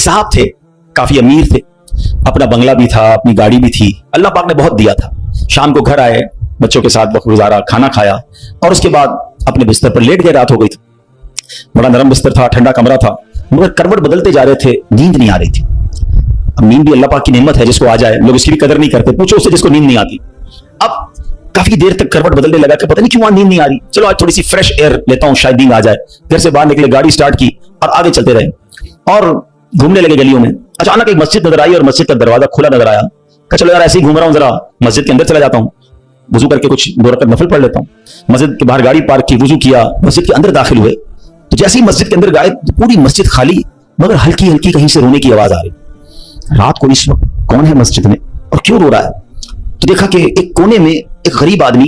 साहब थे, काफी अमीर थे, अपना बंगला भी था, अपनी गाड़ी भी थी, अल्लाह पाक ने बहुत दिया था। शाम को घर आए, बच्चों के साथ वक्त गुजारा, खाना खाया और उसके बाद अपने बिस्तर पर लेट गए। रात हो गई थी, बड़ा नरम बिस्तर था, ठंडा कमरा था, मगर करवट बदलते जा रहे थे, नींद नहीं आ रही थी। अब नींद भी अल्लाह पाक की नेमत है, जिसको आ जाए, लोग इसकी भी कदर नहीं करते, पूछो उससे जिसको नींद नहीं आती। अब काफी देर तक करवट बदलने लगा कि पता नहीं क्यों नींद नहीं आ रही, चलो आज थोड़ी सी फ्रेश एयर लेता हूं, शायद नींद आ जाए। घर से बाहर निकले, गाड़ी स्टार्ट की और आगे चलते रहे और घूमने लगे गलियों में। अचानक एक मस्जिद नजर आई और मस्जिद का दरवाजा खुला नजर आया। कहा चलो यार ऐसे ही घूम रहा हूं, जरा मस्जिद के अंदर चला जाता हूं, वजू करके कुछ 2 रकात नफल पढ़ लेता हूं। मस्जिद के बाहर गाड़ी पार्क की, वजू किया, मस्जिद के अंदर दाखिल हुए तो जैसे ही मस्जिद के अंदर गए तो पूरी मस्जिद खाली, मगर हल्की हल्की कहीं से रोने की आवाज आ रही। रात को इस वक्त कौन है मस्जिद में और क्यों रो रहा है? तो देखा कि एक कोने में एक गरीब आदमी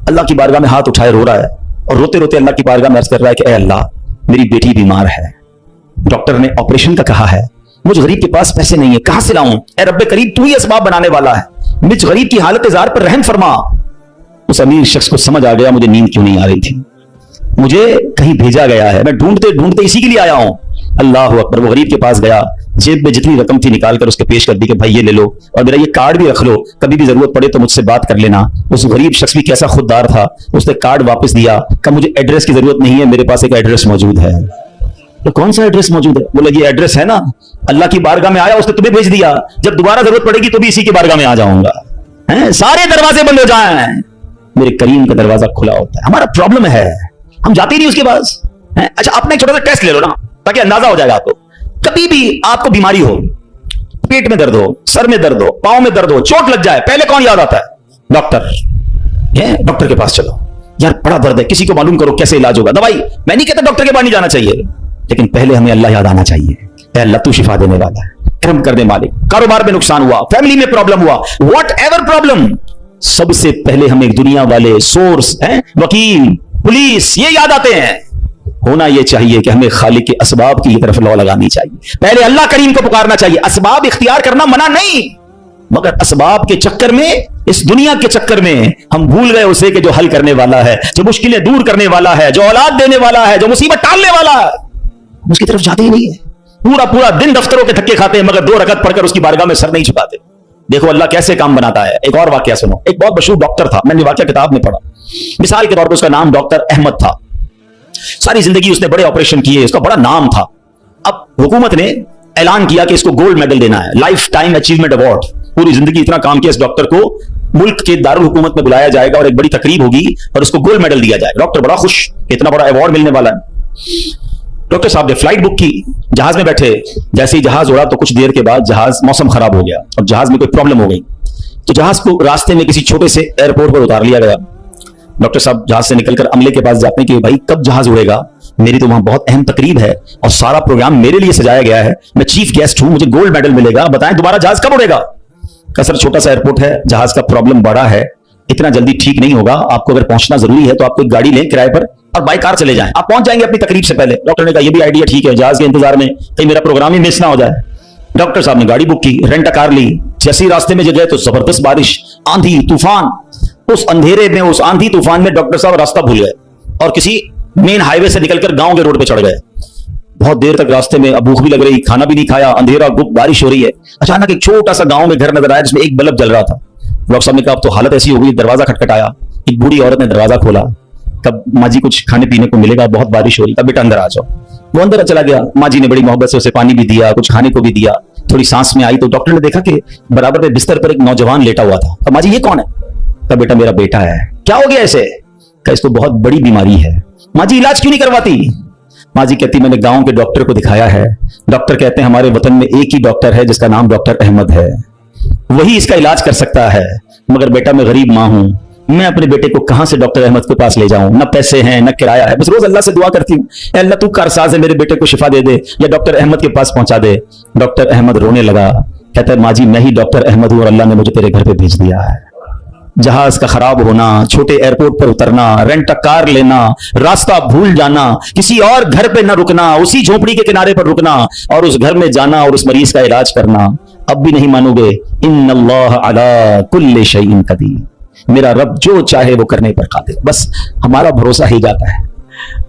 अल्लाह की बारगाह में हाथ उठाए रो रहा है और रोते रोते अल्लाह की बारगाह में अर्ज कर रहा है कि ऐ अल्लाह, मेरी बेटी बीमार है, डॉक्टर ने ऑपरेशन का कहा है, मुझ गरीब के पास पैसे नहीं है, कहां से लाऊं? ऐ रब्बे करीम, तू ही असबाब बनाने वाला है, मुझ गरीब की हालत जार पर रहम फरमा। उस अमीर शख्स को समझ आ गया मुझे नींद क्यों नहीं आ रही थी, मुझे कहीं भेजा गया है, मैं ढूंढते ढूंढते इसी के लिए आया हूं। अल्लाह अकबर। वो गरीब के पास गया, जेब में जितनी रकम थी निकाल कर उसके पेश कर दी कि भाई ये ले लो और मेरा ये कार्ड भी रख लो, कभी भी जरूरत पड़े तो मुझसे बात कर लेना। उस गरीब शख्स भी कैसा खुददार था, उसने कार्ड वापस दिया, कहा मुझे एड्रेस की जरूरत नहीं है, मेरे पास एक एड्रेस मौजूद है। तो कौन सा एड्रेस मौजूद है? बोला ये एड्रेस है ना, अल्लाह की बारगाह में आया, उसने तुम्हें भेज दिया, जब दोबारा जरूरत पड़ेगी तो भी इसी की बारगाह में आ जाऊंगा। सारे दरवाजे बंद हो जाए, मेरे करीम का दरवाजा खुला होता है। हमारा प्रॉब्लम है, हम जाते ही नहीं उसके पास। अच्छा, अपना एक छोटा सा टेस्ट ले लो ना, ताकि अंदाजा हो जाएगा आपको। कभी भी आपको बीमारी हो, पेट में दर्द हो, सर में दर्द हो, पांव में दर्द हो, चोट लग जाए, पहले कौन याद आता है? डॉक्टर। डॉक्टर के पास चलो, यार बड़ा दर्द है, किसी को मालूम करो कैसे इलाज होगा, दवाई। मैं नहीं कहता डॉक्टर के पास नहीं जाना चाहिए, लेकिन पहले हमें अल्लाह याद आना चाहिए। ऐ अल्लाह, तू शिफा देने वाला है, कर्म कर दे मालिक। कारोबार में नुकसान हुआ, फैमिली में प्रॉब्लम हुआ, वॉट एवर प्रॉब्लम, सबसे पहले हमें दुनिया वाले, सोर्स हैं, वकील, पुलिस, ये याद आते हैं। होना यह चाहिए कि हमें खालिक के असबाब की तरफ लौ लगानी चाहिए, पहले अल्लाह करीम को पुकारना चाहिए। असबाब इख्तियार करना मना नहीं, मगर असबाब के चक्कर में, इस दुनिया के चक्कर में हम भूल गए उसे कि जो हल करने वाला है, जो मुश्किलें दूर करने वाला है, जो औलाद देने वाला है, जो मुसीबत टालने वाला है, उसकी तरफ जाते ही नहीं है। पूरा पूरा दिन दफ्तरों के धक्के खाते हैं, मगर 2 रकत पढ़कर उसकी बारगाह में सर नहीं झुकाते। देखो अल्लाह कैसे काम बनाता है। एक और वाकया सुनो। एक बहुत मशहूर डॉक्टर था, मैंने वाकया किताब में पढ़ा। मिसाल के तौर पर उसका नाम डॉक्टर अहमद था। सारी जिंदगी उसने बड़े ऑपरेशन किए, उसका बड़ा नाम था। अब हुकूमत ने ऐलान किया कि इसको गोल्ड मेडल देना है, लाइफ टाइम अचीवमेंट अवार्ड। पूरी जिंदगी इतना काम किया इस डॉक्टर को, मुल्क के दारुल हुकूमत में बुलाया जाएगा और एक बड़ी तकरीब होगी और उसको गोल्ड मेडल दिया जाएगा। डॉक्टर बड़ा खुश, इतना बड़ा अवार्ड मिलने वाला है। डॉक्टर साहब ने फ्लाइट बुक की, जहाज में बैठे, जैसे ही जहाज उड़ा तो कुछ देर के बाद जहाज, मौसम खराब हो गया और जहाज में कोई प्रॉब्लम हो गई, तो जहाज को रास्ते में किसी छोटे से एयरपोर्ट पर उतार लिया गया। डॉक्टर साहब जहाज से निकलकर अमले के पास जाते हैं कि भाई कब जहाज उड़ेगा, मेरी तो वहां बहुत अहम तकरीब है और सारा प्रोग्राम मेरे लिए सजाया गया है, मैं चीफ गेस्ट हूं, मुझे गोल्ड मेडल मिलेगा, बताएं दोबारा जहाज कब उड़ेगा? का सर छोटा सा एयरपोर्ट है, जहाज का प्रॉब्लम बड़ा है, इतना जल्दी ठीक नहीं होगा, आपको अगर पहुंचना जरूरी है तो आप कोई गाड़ी लें किराए पर और बाय कार चले जाएं, आप पहुंच जाएंगे अपनी तकरीब से पहले। डॉक्टर ने कहा यह भी आइडिया ठीक है, जहाज के इंतजार में कहीं मेरा प्रोग्राम ही मिस ना हो जाए। डॉक्टर साहब ने गाड़ी बुक की, रेंट कार ली। जैसे ही रास्ते में गए तो जबरदस्त बारिश, आंधी तूफान। उस अंधेरे में, उस आंधी तूफान में डॉक्टर साहब रास्ता भूल गए और किसी मेन हाईवे से निकलकर गांव के रोड पे चढ़ गए। बहुत देर तक रास्ते में, अब भूख भी लग रही, खाना भी नहीं खाया, अंधेरा, गुप्त बारिश हो रही है। अचानक एक छोटा सा गांव में घर नजर आया जिसमें एक बल्ब जल रहा था। डॉक्टर साहब ने कहा अब तो हालत ऐसी हो गई, दरवाजा खटखटाया। एक बूढ़ी औरत ने दरवाजा खोला, कब माँ जी कुछ खाने पीने को मिलेगा, बहुत बारिश हो रही, तब बेटा अंदर आ जाओ। वो अंदर चला गया, माँ जी ने बड़ी मोहब्बत से उसे पानी भी दिया, कुछ खाने को भी दिया। थोड़ी सांस में आई तो डॉक्टर ने देखा कि बराबर में बिस्तर पर एक नौजवान लेटा हुआ था। अब माँ जी ये कौन है? कहा बेटा मेरा बेटा है। क्या हो गया ऐसे? कहा इसको बहुत बड़ी बीमारी है। माँ जी इलाज क्यों नहीं करवाती? माँ जी कहती मैंने गांव के डॉक्टर को दिखाया है, डॉक्टर कहते हैं हमारे वतन में एक ही डॉक्टर है जिसका नाम डॉक्टर अहमद है, वही इसका इलाज कर सकता है, मगर बेटा मैं गरीब माँ हूं, मैं अपने बेटे को कहां से डॉक्टर अहमद के पास ले जाऊं, न पैसे हैं न किराया है, बस रोज अल्लाह से दुआ करती हूँ अल्लाह तू कारसाज है, मेरे बेटे को शिफा दे दे या डॉक्टर अहमद के पास पहुंचा दे। डॉक्टर अहमद रोने लगा, कहता है माँ जी मैं ही डॉक्टर अहमद हूं और अल्लाह ने मुझे तेरे घर पे भेज दिया है। जहाज का खराब होना, छोटे एयरपोर्ट पर उतरना, रेंट कार लेना, रास्ता भूल जाना, किसी और घर पे न रुकना, उसी झोपड़ी के किनारे पर रुकना और उस घर में जाना और उस मरीज का इलाज करना। अब भी नहीं मानोगे, इन्नल्लाह अला कुल्लि शैइन कदीर, मेरा रब जो चाहे वो करने पर कादिर। बस हमारा भरोसा ही जाता है।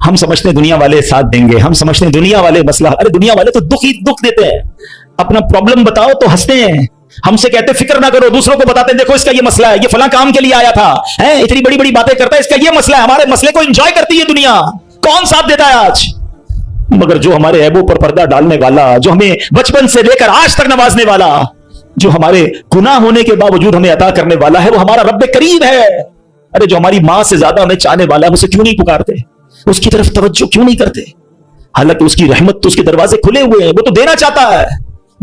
हम समझते हैं दुनिया वाले साथ देंगे, हम समझते हैं दुनिया वाले मसला, अरे दुनिया वाले तो दुख ही दुख देते हैं। अपना प्रॉब्लम बताओ तो हंसते हैं, हमसे कहते फिक्र ना करो, दूसरों को बताते देखो इसका ये मसला है, ये फलां काम के लिए आया था, है इतनी बड़ी बड़ी बातें करता है, इसका ये मसला है। हमारे मसले को एंजॉय करती है दुनिया, कौन साथ देता है आज? मगर जो हमारे ऐबों पर पर्दा डालने वाला, जो हमें बचपन से लेकर आज तक नवाजने वाला, जो हमारे गुनाह होने के बावजूद हमें अता करने वाला है, वो हमारा रब्बे करीम है। अरे जो हमारी मां से ज्यादा हमें चाहने वाला है, उसे क्यों नहीं पुकारते, उसकी तरफ तवज्जो क्यों नहीं करते? हालांकि उसकी रहमत तो उसके दरवाजे खुले हुए हैं, वो तो देना चाहता है,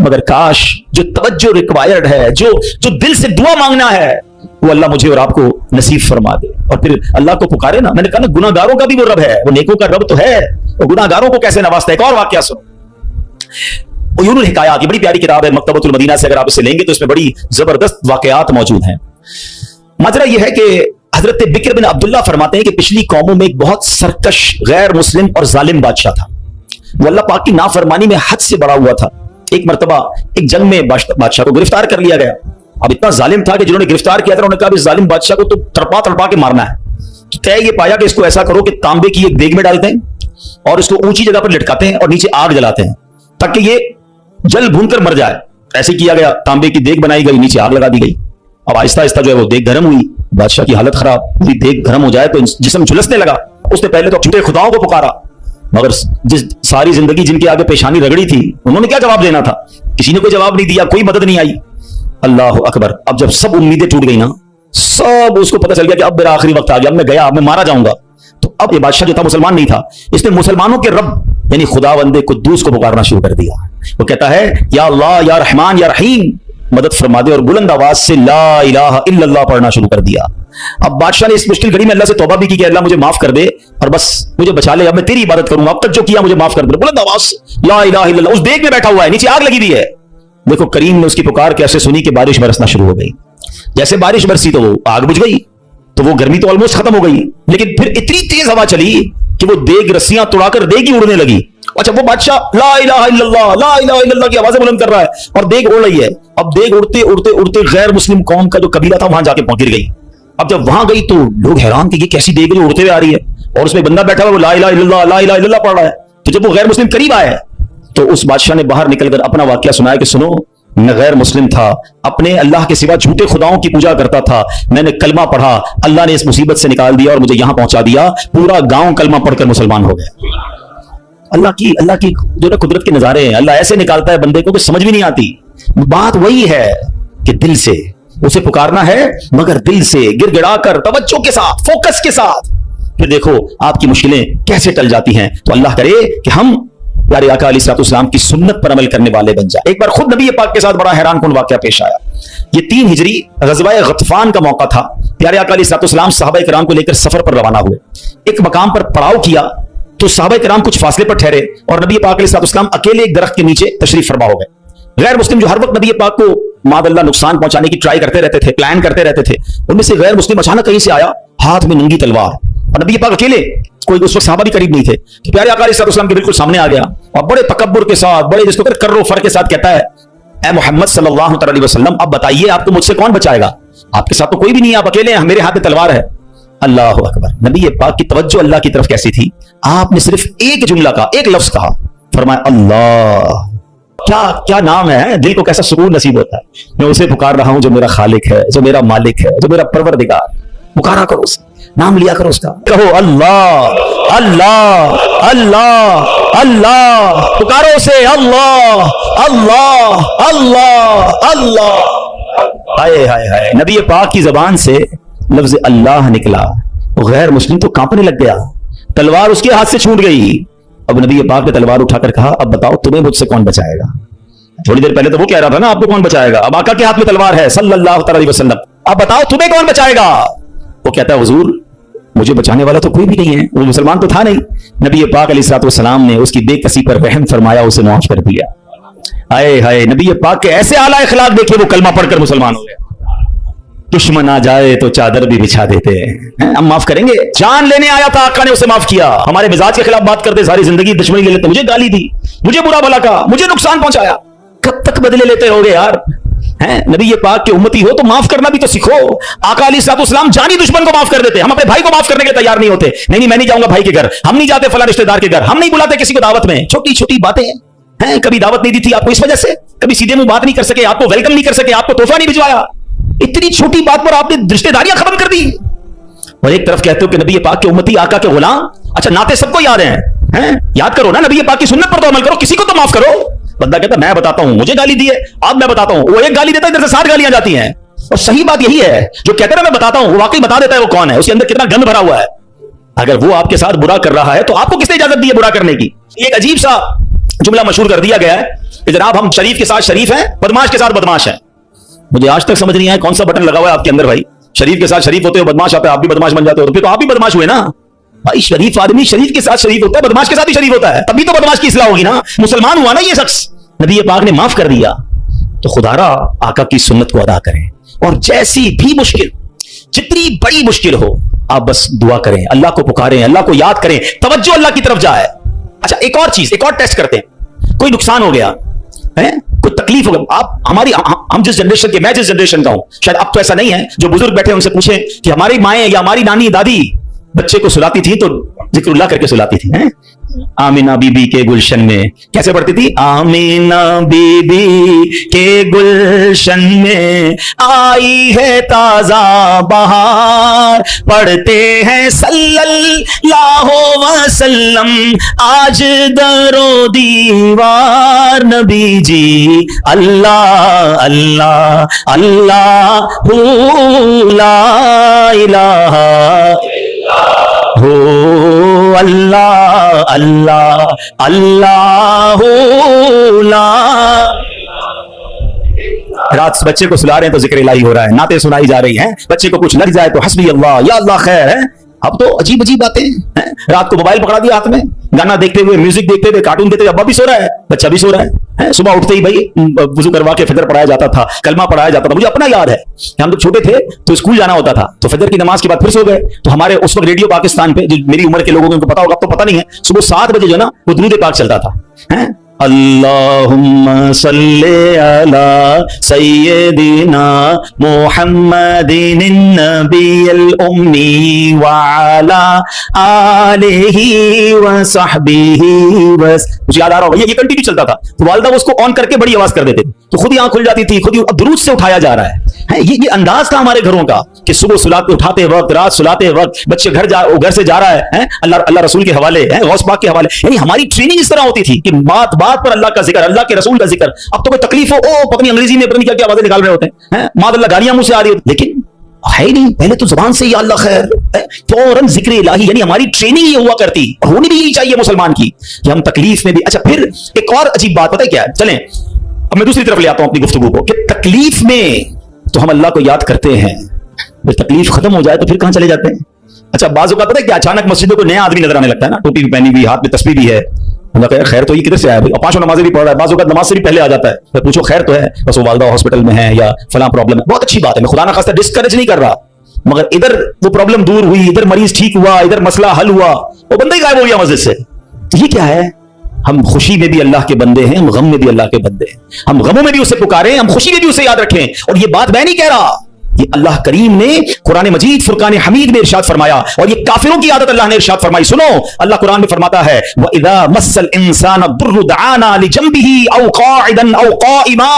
मगर काश जो तवज्जो रिक्वायर्ड है, जो दिल से दुआ मांगना है, वो अल्लाह मुझे और आपको नसीब फरमा दे। और फिर अल्लाह को पुकारे ना। मैंने कहा ना, गुनाहगारों का भी वो रब है, वो नेकों का रब तो है, वो गुनाहगारों को कैसे नवाजता है। एक और वाकया सुनो, उयूनुल हिकायात, ये बड़ी प्यारी किताब है मकतबतुल मदीना से, अगर आप इसे लेंगे तो इसमें बड़ी जबरदस्त वाकयात मौजूद हैं। माजरा यह है कि हजरत बिक्र बिन अब्दुल्ला फरमाते हैं कि पिछली कौमों में एक बहुत सरकश, गैर मुस्लिम और जालिम बादशाह था। वो अल्लाह पाक की नाफरमानी में हद से बड़ा हुआ था। एक मरतबा एक जंग में बादशाह को गिरफ्तार कर लिया गया। अब इतना जालिम था कि जिन्होंने गिरफ्तार किया था उन्होंने कहा इस जालिम बादशाह को तो तड़पा तड़पा के मारना है। तो तय ये पाया कि इसको ऐसा करो कि तांबे की एक देग में डालते हैं और इसको ऊंची जगह पर लटकाते हैं और नीचे आग जलाते हैं ताकि ये जल भून कर मर जाए। ऐसे किया गया, तांबे की देग बनाई गई, नीचे आग लगा दी गई। अब आहिस्ता आहिस्ता जो है वो देग गर्म हुई, बादशाह की हालत खराब हुई। देग गर्म हो जाए तो जिस्म झुलसने लगा। उसने पहले तो झूठे खुदाओं को पुकारा, मगर जिस सारी जिंदगी जिनके आगे पेशानी रगड़ी थी उन्होंने क्या जवाब देना था? किसी ने कोई जवाब नहीं दिया, कोई मदद नहीं आई। अल्लाह अकबर। अब जब सब उम्मीदें टूट गई ना, सब उसको पता चल गया कि अब मेरा आखिरी वक्त आ गया, अब मैं गया, अब मैं मारा जाऊंगा। तो अब ये बादशाह जो था मुसलमान नहीं था, इसने मुसलमानों के रब यानी खुदावंदे कुद्दूस को पुकारना शुरू कर दिया। वो कहता है या अल्लाह या रहमान या रहीम मदद फरमा दे, और बुलंद आवाज से ला इलाहा इल्लल्लाह पढ़ना शुरू कर दिया। अब बादशाह ने इस मुश्किल घड़ी में अल्लाह से तौबा भी की कि अल्लाह मुझे माफ कर दे और बस मुझे बचा ले, अब मैं तेरी इबादत करूंगा, अब तक जो किया मुझे माफ कर दे। बुलंद आवाज से ला इलाहा इल्लल्लाह। उस देग में बैठा हुआ है, नीचे आग लगी हुई है। देखो करीम ने उसकी पुकार कैसे सुनी कि बारिश बरसना शुरू हो गई। जैसे बारिश बरसी तो वो आग बुझ गई, तो वो गर्मी तो ऑलमोस्ट खत्म हो गई। लेकिन फिर इतनी तेज हवा चली कि वो देग रस्सियां तोड़ाकर देग ही उड़ने लगी। अच्छा, वो बादशाह ला इलाहा इल्लल्लाह की आवाजें बुलंद कर रहा है और देग उड़ रही है। अब देग उड़ते उड़ते उड़ते गैर मुस्लिम कौम का जो कबीला था वहां जाके गिर गई। अब जब वहां गई तो लोग हैरान कि ये कैसी देग जो उड़ते हुए आ रही है और उसमें बंदा बैठा हुआ वो ला इलाहा इल्लल्लाह पढ़ रहा है। तो जब वो गैर मुस्लिम करीब आए तो उस बादशाह ने बाहर निकलकर अपना वाकया सुनाया कि सुनो, मैं गैर मुस्लिम था, अपने अल्लाह के सिवा झूठे खुदाओं की पूजा करता था, मैंने कलमा पढ़ा, अल्लाह ने इस मुसीबत से निकाल दिया और मुझे यहां पहुंचा दिया, पूरा गांव कलमा पढ़कर मुसलमान हो गया। अल्लाह की जो ना कुदरत के नजारे हैं, अल्लाह ऐसे निकालता है बंदे को कि समझ भी नहीं आती। बात वही है कि दिल से उसे पुकारना है, मगर दिल से गिड़गिड़ा कर तवज्जो के साथ, फोकस के साथ, फिर देखो आपकी मुश्किलें कैसे टल जाती हैं। तो अल्लाह करे कि हम प्यारे आका अलैहिस्सलाम की सुन्नत पर अमल करने वाले बन जाए। एक बार खुद नबी पाक के साथ बड़ा हैरान कुन वाकया पेश आया। ये 3 हिजरी ग़ज़वा गतफान का मौका था। प्यारे आका अलैहिस्सलाम सहाबा किराम को लेकर सफर पर रवाना हुए। एक मकाम पर पड़ाव किया तो सहाबा किराम कुछ फासले पर ठहरे और नबी पाक अलैहिस्सलाम अकेले एक दरख्त के नीचे तशरीफ फरमा हो गए। गैर मुस्लिम जो हर वक्त नबी पाक को मादअल्लाह नुकसान पहुंचाने की ट्राई करते रहते थे, प्लान करते रहते थे, उनमें से गैर मुस्लिम अचानक कहीं से आया, हाथ में नंगी तलवार, और नबी पाक अकेले, कोई उस वक्त सहाबा भी करीब नहीं थे। तो प्यारे आका अलैहिस्सलाम के बिल्कुल सामने आ गया और बड़े तकब्बुर के साथ, बड़े जिसको कर्रो फर के साथ कहता है, ए मोहम्मद सल्लल्लाहु अलैहि वसल्लम, अब बताइए आपको मुझसे कौन बचाएगा? आपके साथ तो कोई भी नहीं है, आप अकेले हैं, मेरे हाथ में तलवार है। अल्लाह अकबर। नबी पाक की तवज्जो अल्लाह की तरफ कैसी थी, आपने सिर्फ एक जुमला का, एक लफ्ज कहा, फरमाया अल्लाह। क्या क्या नाम है, दिल को कैसा सुकून नसीब होता है। मैं उसे पुकार रहा हूं जो मेरा खालिक है, जो मेरा मालिक है, जो मेरा परवरदिगार। पुकारा करो उसे, नाम लिया करो उसका, कहो अल्लाह अल्लाह अल्लाह अल्लाह, पुकारो उसे अल्लाह अल्लाह अल्लाह अल्लाह। हाय हाय हाय, नबी पाक की जबान से लफ्ज अल्लाह निकला, वो गैर मुस्लिम तो कांपने लग गया, तलवार उसके हाथ से छूट गई। अब नबी पाक ने तलवार उठाकर कहा, अब बताओ तुम्हें मुझसे कौन बचाएगा? थोड़ी देर पहले तो वो कह रहा था ना आपको कौन बचाएगा, अब आका के हाथ में तलवार है सल्लल्लाहु अलैहि वसल्लम, अब बताओ तुम्हें कौन बचाएगा? वो कहता है हुजूर मुझे बचाने वाला तो कोई भी नहीं है, वो मुसलमान तो था नहीं। नबी पाक अलैहिस्सलाम ने उसकी बेकसी पर रहम फरमाया, उसे माफ कर दिया। आए हाय, नबी पाक के ऐसे आला इखलाक देखिए, वो कलमा पढ़कर मुसलमान हो गया। दुश्मन आ जाए तो चादर भी बिछा देते हैं, हम माफ करेंगे। जान लेने आया था, आका ने उसे माफ किया। हमारे मिजाज के खिलाफ बात करते, सारी जिंदगी दुश्मनी ले लेते, मुझे गाली दी, मुझे बुरा भला कहा, मुझे नुकसान पहुंचाया, कब तक बदले लेते रहोगे यार? हैं, नबी ये पाक के उम्मती हो तो माफ करना भी तो सीखो। आका अलैहिस्सलाम जानी दुश्मन को माफ कर देते, हम अपने भाई को माफ करने के लिए तैयार नहीं होते। नहीं मैं नहीं जाऊंगा भाई के घर, हम नहीं जाते फला रिश्तेदार के घर, हम नहीं बुलाते किसी को दावत में। छोटी छोटी बातें हैं, कभी दावत नहीं दी थी आपको इस वजह से, कभी सीधे मुंह बात नहीं कर सके, आपको वेलकम नहीं कर सके, आपको तोहफा नहीं भिजवाया। इतनी छोटी बात पर आपने रिश्तेदारियां खत्म कर दी। और एक तरफ कहते हो कि नबी पाक के उम्मती, आका के गुलाम। अच्छा, नाते सबको याद हैं? याद करो ना, नबी पाक की सुन्नत पर तो अमल करो, किसी को तो माफ करो। बंदा कहता मैं बताता हूं, मुझे गाली दी है, अब मैं बताता हूं। वो एक गाली देता है, इधर से 7 गालियां जाती हैं। और सही बात यही है, जो कहते हैं ना मैं बताता हूं, वो वाकई बता देता है वो कौन है, उसके अंदर कितना गंद भरा हुआ है। अगर वो आपके साथ बुरा कर रहा है तो आपको किसने इजाजत दी है बुरा करने की? एक अजीब सा जुमला मशहूर कर दिया गया है, जनाब हम शरीफ के साथ शरीफ हैं, बदमाश के साथ बदमाश हैं। मुझे आज तक समझ नहीं आया कौन सा बटन लगा हुआ है आपके अंदर भाई। शरीफ के साथ शरीफ होते हो, बदमाश आता है, आप भी बदमाश बन जाते हो, तो फिर तो आप भी बदमाश हुए ना भाई। शरीफ आदमी शरीफ के साथ शरीफ होता है, बदमाश के साथ भी शरीफ होता है, तभी तो बदमाश की इस्लाह होगी ना। मुसलमान हुआ ना ये शख्स, नबी पाक ने माफ कर दिया। तो खुदारा आका की सुन्नत को अदा करें, और जैसी भी मुश्किल, जितनी बड़ी मुश्किल हो, आप बस दुआ करें, अल्लाह को पुकारें, अल्लाह को याद करें, तवज्जो अल्लाह की तरफ जाए। अच्छा, एक और चीज, एक और टेस्ट करते हैं। कोई नुकसान हो गया है, कोई तकलीफ हो गई, आप हमारी हम जिस जनरेशन के, मैं जिस जनरेशन का हूं, शायद अब तो ऐसा नहीं है, जो बुजुर्ग बैठे उनसे पूछें कि हमारी माएं या हमारी नानी दादी बच्चे को सुलाती थी तो जिक्रुल्लाह करके सुलाती थी, हैं? आमीना बीबी के गुलशन में कैसे पढ़ती थी? आमीना बीबी के गुलशन में आई है ताजा बहार, पढ़ते हैं सल्लल्लाहु वसल्लम आज दरो दीवार। नबी जी अल्लाह अल्लाह अल्लाह ला इलाहा हो अल्लाह अल्लाह अल्लाह ला। रात बच्चे को सुला रहे हैं तो जिक्र इलाही हो रहा है, नाते सुनाई जा रही हैं, बच्चे को कुछ लग जाए तो हस्बी अल्लाह या अल्लाह खैर है। अब तो अजीब अजीब बातें हैं। रात को मोबाइल पकड़ा दिया हाथ में, गाना देखते हुए, म्यूजिक देखते हुए, कार्टून देखते हुए, अब्बा भी सो रहा है, बच्चा भी सो रहा है। सुबह उठते ही भाई वुजू करवा के फजर पढ़ाया जाता था, कलमा पढ़ाया जाता था। मुझे अपना याद है, हम जब छोटे थे तो स्कूल जाना होता था, तो फजर की नमाज के बाद फिर सो गए, तो हमारे उस वक्त रेडियो पाकिस्तान पे, जो मेरी उम्र के लोगों को उनको पता होगा, अब तो पता नहीं है, सुबह 7 बजे जो ना वो दुरूद पाक चलता था, हैं? अल्लाहुम्मा सल्ले अला सय्यदिना मुहम्मदिन नबियल उम्मी व अला आलिहि व सहबिहि बस। मुझे याद आ रहा होगा, ये कंटिन्यू चलता था, तो वालिदा वो उसको ऑन करके बड़ी आवाज कर देते थे, तो खुद ही आंख खुल जाती थी, खुद ही दुरूद से उठाया जा रहा है। ये अंदाज था हमारे घरों का कि सुबह सुलाते उठाते वक्त, रात सुलाते वक्त, बच्चे घर से जा रहा है, अल्लाह रसूल के हवाले है, गौस पाक के हवाले, यानी हमारी ट्रेनिंग इस तरह होती थी कि बात बात पर अल्लाह का जिक्र, अल्लाह के रसूल का जिक्र। अब तो कोई तकलीफ हो, ओ पता नहीं अंग्रेजी में पता नहीं क्या क्या आवाजें निकाल रहे होते हैं, मादल्ला गालियां मुंह से आ रही होती, लेकिन है ही नहीं। पहले तो जुबान से या अल्लाह खैर, फौरन जिक्र इलाही, यानी हमारी ट्रेनिंग ये हुआ करती, होनी भी यही चाहिए मुसलमान की कि हम तकलीफ में भी। अच्छा, फिर एक और अजीब बात पता है क्या है? चलें अब मैं दूसरी तरफ ले आता हूं अपनी गुफ्तगू को, कि तकलीफ में तो हम अल्लाह को याद करते हैं, जब तकलीफ खत्म हो जाए तो फिर कहां चले जाते हैं? अच्छा, बाजू का पता है क्या, अचानक मस्जिदों को नया आदमी नजर आने लगता है ना, टोपी भी पहनी हुई, हाथ में तस्बीह भी है, खैर तो ये किधर से आया भाई? 5 नमाजें भी पढ़ रहा है, बाजू का नमाज से भी पहले आ जाता है, फिर पूछो खैर तो है, बस वो वालिदा हॉस्पिटल में है या फलां प्रॉब्लम है। बहुत अच्छी बात है, मैं खुदा ना खास्ता डिस्करेज नहीं कर रहा, मगर इधर वो प्रॉब्लम दूर हुई, इधर मरीज ठीक हुआ, इधर मसला हल हुआ, वो बंदा ही गायब हो गया मस्जिद से। तो ये क्या है? हम खुशी में भी अल्लाह के बंदे हैं, हम गम में भी अल्लाह के बंदे हैं, हम गमों में भी उसे पुकारें, हम खुशी में भी उसे याद रखें। और ये बात मैं नहीं कह रहा, ये अल्लाह करीम ने कुरान मजीद फुरकान हमीद में इरशाद फरमाया, और ये काफिरों की आदत अल्लाह ने इरशाद फरमाई। सुनो, अल्लाह कुरान में फरमाता है, व इज़ा मस्सल इंसान दुर्रु दआना लिजंबिही औ काइदन औ काइमा।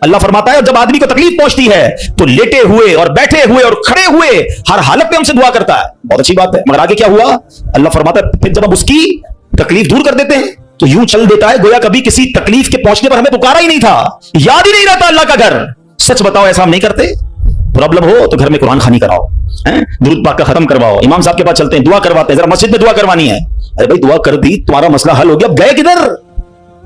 अल्लाह फरमाता है जब आदमी को तकलीफ पहुंचती है तो लेटे हुए और बैठे हुए और खड़े हुए हर हालत में हमसे दुआ करता है। बहुत अच्छी बात है, मगर आगे क्या हुआ? अल्लाह फरमाता है फिर जब हम उसकी तकलीफ दूर कर देते हैं तो यूं चल देता है गोया कभी किसी तकलीफ के पहुंचने पर हमें पुकारा ही नहीं था, याद ही नहीं रहता अल्लाह का घर। सच बताओ, ऐसा हम नहीं करते? प्रॉब्लम हो तो घर में कुरान खानी कराओ, दुरूद पाक का खत्म करवाओ, इमाम साहब के पास चलते हैं, दुआ करवाते हैं, जरा मस्जिद में दुआ करवानी है। अरे भाई दुआ कर दी, तुम्हारा मसला हल हो गया, अब गए किधर?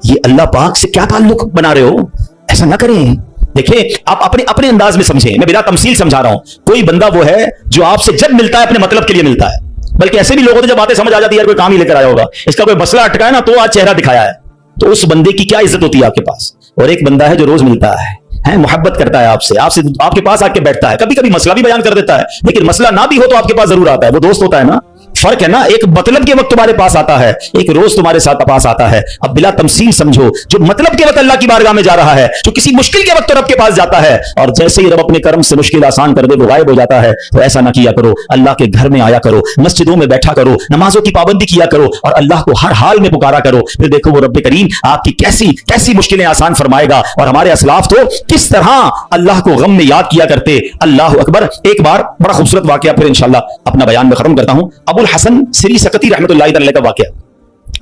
ये अल्लाह पाक से क्या ताल्लुक बना रहे हो? ऐसा ना करें। देखिए, आप अपने अपने अंदाज में समझें, मैं बिना तमसील समझा रहा हूं। कोई बंदा वो है जो आपसे जब मिलता है अपने मतलब के लिए मिलता है, बल्कि ऐसे भी लोग होते हैं जब बातें समझ आ जाती है, यार कोई काम ही लेकर आया होगा, इसका कोई मसला अटका है ना तो आज चेहरा दिखाया है, तो उस बंदे की क्या इज्जत होती है आपके पास। और एक बंदा है जो रोज मिलता है, मोहब्बत करता है आपसे आपके पास आके बैठता है, कभी कभी मसला भी बयान कर देता है, लेकिन मसला ना भी हो तो आपके पास जरूर आता है, वो दोस्त होता है ना, फर्क है ना, एक मतलब के वक्त तुम्हारे पास आता है, एक रोज तुम्हारे साथ पास आता है। अब बिला तमसील समझो, जो मतलब के वक्त अल्लाह की बारगाह में जा रहा है, जो किसी मुश्किल के वक्त रब के पास जाता है, और जैसे ही रब अपने कर्म से मुश्किल आसान कर दे वो गायब हो जाता है। तो ऐसा ना किया करो, अल्लाह के घर में आया करो, मस्जिदों में बैठा करो, नमाजों की पाबंदी किया करो और अल्लाह को हर हाल में पुकारा करो। फिर देखो वो रब करीम आपकी कैसी कैसी मुश्किलें आसान फरमाएगा। और हमारे असलाफ तो किस तरह अल्लाह को गम में याद किया करते। अल्लाह अकबर। एक बार बड़ा खूबसूरत वाकया, फिर इंशाल्लाह अपना बयान में खत्म करता हूं। अबुल हसन सिरी सकती रहमतुल्लाह अलैह का वाकया।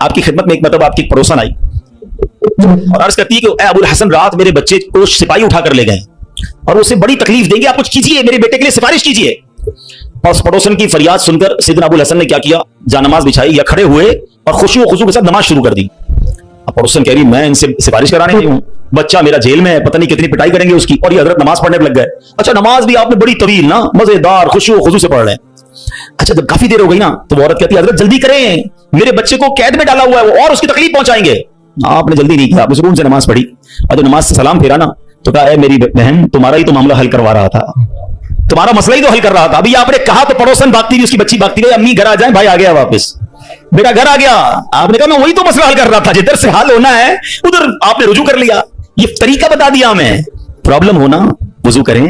आपकी खिदमत में एक मतलब आपकी पड़ोसन आई और अर्ज करती है कि अबुल हसन, रात मेरे बच्चे को सिपाही उठाकर ले गए और उसे बड़ी तकलीफ देंगे, आप कुछ कीजिए, मेरे बेटे के लिए सिफारिश कीजिए। और उस पड़ोसन की फरियाद सुनकर सैयदना अबुल हसन ने क्या किया, जानमाज बिछाई या खड़े हुए और खुशी खुशू के साथ नमाज शुरू कर दी। अब पड़ोसन कह रही, मैं इनसे सिफारिश कराने नहीं हूं, बच्चा मेरा जेल में है, पता नहीं कितनी पिटाई करेंगे उसकी, और ये हजरत नमाज पढ़ने लग गए। अच्छा, नमाज भी आपने बड़ी तवील ना, मजेदार खुशी खुशू से पढ़ रहे हैं। अच्छा, जब काफी देर हो गई ना तो वो औरत कहती है, हजरत जल्दी करें, मेरे बच्चे को कैद में डाला हुआ है वो, और उसकी तकलीफ पहुंचाएंगे। आपने जल्दी नहीं किया, आपने सुकून से नमाज पढ़ी और जब नमाज से सलाम फेरा ना तो कहा, मेरी बहन, तुम्हारा ही तो मामला हल करवा रहा था, तुम्हारा मसला ही तो हल कर रहा था। अभी आपने कहा तो पड़ोसन भागती हुई, उसकी बच्ची भागती गई, अम्मी घर आ जाए, भाई आ गया वापस, बेटा घर आ गया। आपने कहा, मैं वही तो मसला हल कर रहा था, जिधर से हल होना है उधर आपने रुजू कर लिया। ये तरीका बता दिया हमें। प्रॉब्लम होना वुजू करें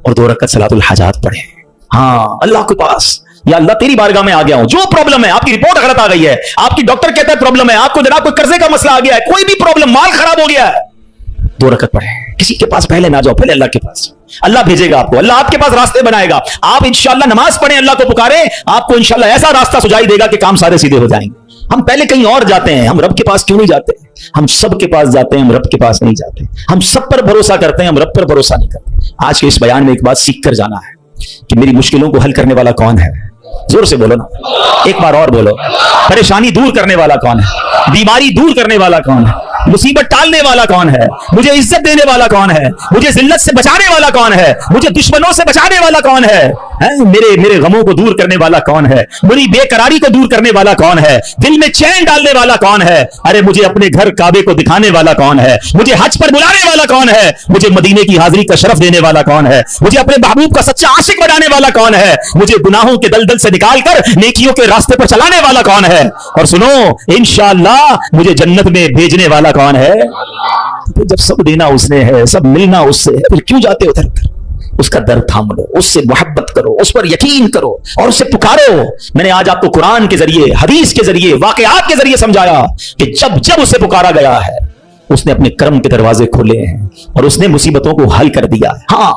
और 2 रकात सलातुल हाजात पढ़ें। हाँ, अल्लाह के पास, या अल्लाह तेरी बारगाह में आ गया हूं, जो प्रॉब्लम है, आपकी रिपोर्ट गलत आ गई है, आपकी डॉक्टर कहता है प्रॉब्लम है, आपको जनाब कोई कर्जे का मसला आ गया है, कोई भी प्रॉब्लम, माल खराब हो गया है, 2 रकात पढ़े। किसी के पास पहले ना जाओ, पहले अल्लाह के पास। अल्लाह भेजेगा आपको, अल्लाह आपके पास रास्ते बनाएगा। आप इंशाअल्लाह नमाज पढ़ें, अल्लाह को पुकारें, आपको इंशाअल्लाह ऐसा रास्ता सुझाई देगा कि काम सारे सीधे हो जाएंगे। हम पहले कहीं और जाते हैं, हम रब के पास क्यों नहीं जाते? हम सब के पास जाते हैं, हम रब के पास नहीं जाते। हम सब पर भरोसा करते हैं, हम रब पर भरोसा नहीं करते। आज के इस बयान में एक बात सीख कर जाना है कि मेरी मुश्किलों को हल करने वाला कौन है। जोर से बोलो ना, एक बार और बोलो। परेशानी दूर करने वाला कौन है? बीमारी दूर करने वाला कौन है? मुसीबत टालने वाला कौन है? मुझे इज्जत देने वाला कौन है? मुझे जिल्लत से बचाने वाला कौन है? मुझे दुश्मनों से बचाने वाला कौन है? मेरे गमों को दूर करने वाला कौन है? मेरी बेकरारी को दूर करने वाला कौन है? दिल में चैन डालने वाला कौन है? अरे मुझे अपने घर काबे को दिखाने वाला कौन है? मुझे हज पर बुलाने वाला कौन है? मुझे मदीने की हाजिरी का शरफ देने वाला कौन है? मुझे अपने महबूब का सच्चा आशिक बनाने वाला कौन है? मुझे गुनाहों के दलदल से निकालकर नेकियों के रास्ते पर चलाने वाला कौन है? और सुनो, इंशाअल्लाह मुझे जन्नत में भेजने वाला कौन है? तो जब सब देना उसने है, सब मिलना उससे है, फिर क्यों जाते उधर? उसका दर थाम लो, उससे मोहब्बत करो, उस पर यकीन करो और उससे पुकारो। मैंने आज आपको कुरान के जरिए, हदीस के जरिए, वाकयात के जरिए समझाया कि जब जब उसे पुकारा गया है उसने अपने कर्म के दरवाजे खोले हैं और उसने मुसीबतों को हल कर दिया है। हाँ,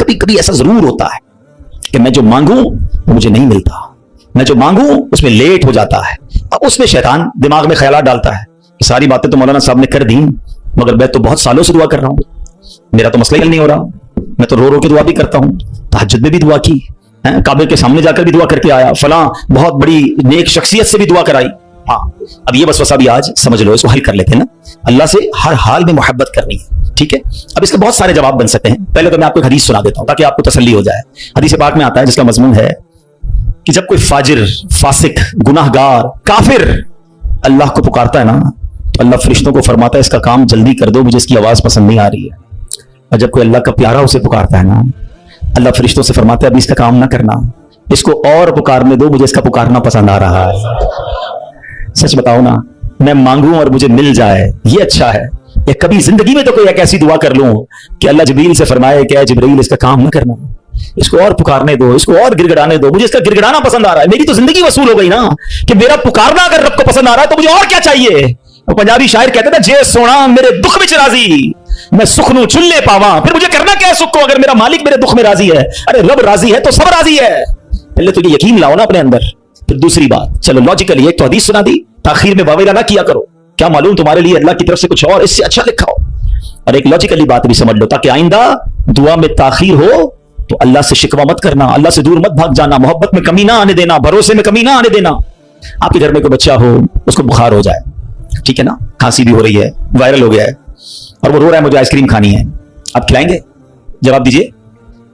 कभी कभी ऐसा जरूर होता है कि मैं जो मांगू मुझे नहीं मिलता, मैं जो मांगू उसमें लेट हो जाता है। अब उसमें शैतान दिमाग में ख्यालात डालता है कि सारी बातें तो मौलाना साहब ने कर दी, मगर मैं तो बहुत सालों से दुआ कर रहा हूं, मेरा तो मसला ही हल नहीं हो रहा। मैं तो रो रो के दुआ भी करता हूं, तहज्जुद में भी दुआ की, काबे के सामने जाकर भी दुआ करके आया, फलां बहुत बड़ी नेक शख्सियत से भी दुआ कराई। हाँ, अब ये वसवसा भी आज समझ लो, इसको हल कर लेते हैं ना। अल्लाह से हर हाल में मोहब्बत करनी है, ठीक है। अब इसके बहुत सारे जवाब बन सकते हैं। पहले तो मैं आपको एक हदीस सुना देता हूं ताकि आपको तसल्ली हो जाए। हदीस पाक में आता है जिसका मजमून है कि जब कोई फाजिर, फासिक, गुनाहगार, काफिर अल्लाह को पुकारता है ना तो अल्लाह फरिश्तों को फरमाता है इसका काम जल्दी कर दो, मुझे इसकी आवाज पसंद नहीं आ रही है। और जब कोई अल्लाह का प्यारा उसे पुकारता है ना, अल्लाह फरिश्तों से फरमाता है अभी इसका काम ना करना, इसको और पुकारने दो, मुझे इसका पुकारना पसंद आ रहा है। सच बताओ ना, मैं मांगू और मुझे मिल जाए ये अच्छा है, या कभी जिंदगी में तो कोई एक ऐसी दुआ कर लूं कि अल्लाह जिब्रील से फरमाए कि जिब्रील इसका काम ना करना, इसको और पुकारने दो, इसको और गिड़गिड़ाने दो, मुझे इसका गिड़गिड़ाना पसंद आ रहा है। मेरी तो जिंदगी वसूल हो गई ना कि मेरा पुकारना अगर रब को पसंद आ रहा है तो मुझे और क्या चाहिए। वो पंजाबी शायर कहते थे, जे सोना मेरे दुख में राजी, मैं सुख नू चुल्ले पावा, फिर मुझे करना क्या है सुख को अगर मेरा मालिक मेरे दुख में राजी है। अरे रब राजी है तो सब राजी है। पहले तो ये यकीन लाओ ना अपने अंदर। फिर दूसरी बात, चलो लॉजिकली एक तो हदीस सुना दी, ताखीर में वावेला ना किया करो, क्या मालूम तुम्हारे लिए अल्लाह की तरफ से कुछ और इससे अच्छा लिखा हो। और एक लॉजिकली बात भी समझ लो ताकि आइंदा दुआ में ताखीर हो तो अल्लाह से शिकवा मत करना, अल्लाह से दूर मत भाग जाना, मोहब्बत में कमी ना आने देना, भरोसे में कमी ना आने देना। आपके घर में कोई बच्चा हो, उसको बुखार हो जाए, ठीक है ना, खांसी भी हो रही है, वायरल हो गया है और वो रो रहा है मुझे आइसक्रीम खानी है, आप खिलाएंगे? जवाब दीजिए।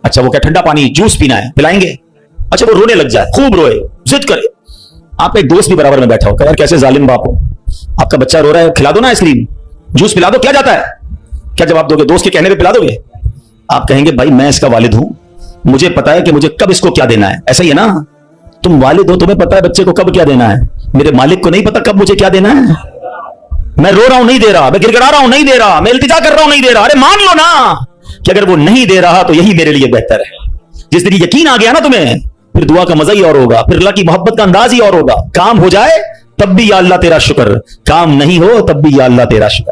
अच्छा, वो क्या ठंडा पानी जूस पीना है, पिलाएंगे? अच्छा, वो रोने लग जाए, खूब रोए, जिद करे, आप एक दोस्त भी बराबर में बैठा हो, यार कैसे जालिम बाप हो, आपका बच्चा रो रहा है, खिला दो ना आइसक्रीम, जूस पिला दो, क्या जाता है? क्या जवाब दोगे? दोस्त के कहने पे पिला दोगे? आप कहेंगे भाई मैं इसका वालिद हूं, मुझे पता है कि मुझे कब इसको क्या देना है, ऐसा ही है ना। तुम वालिद हो, तुम्हें पता है बच्चे को कब क्या देना है। मेरे मालिक को नहीं पता कब मुझे क्या देना है। मैं रो रहा हूं नहीं दे रहा, मैं गिड़गिड़ा रहा हूं नहीं दे रहा, मैं इल्तिजा कर रहा हूं नहीं दे रहा। अरे मान लो ना कि अगर वो नहीं दे रहा तो यही मेरे लिए बेहतर है। जिस दिन यकीन आ गया ना तुम्हें, फिर दुआ का मजा ही और होगा, फिर अल्लाह की मोहब्बत का अंदाज ही और होगा। काम हो जाए तब भी या अल्लाह तेरा शुक्र, काम नहीं हो तब भी या अल्लाह तेरा शुक्र।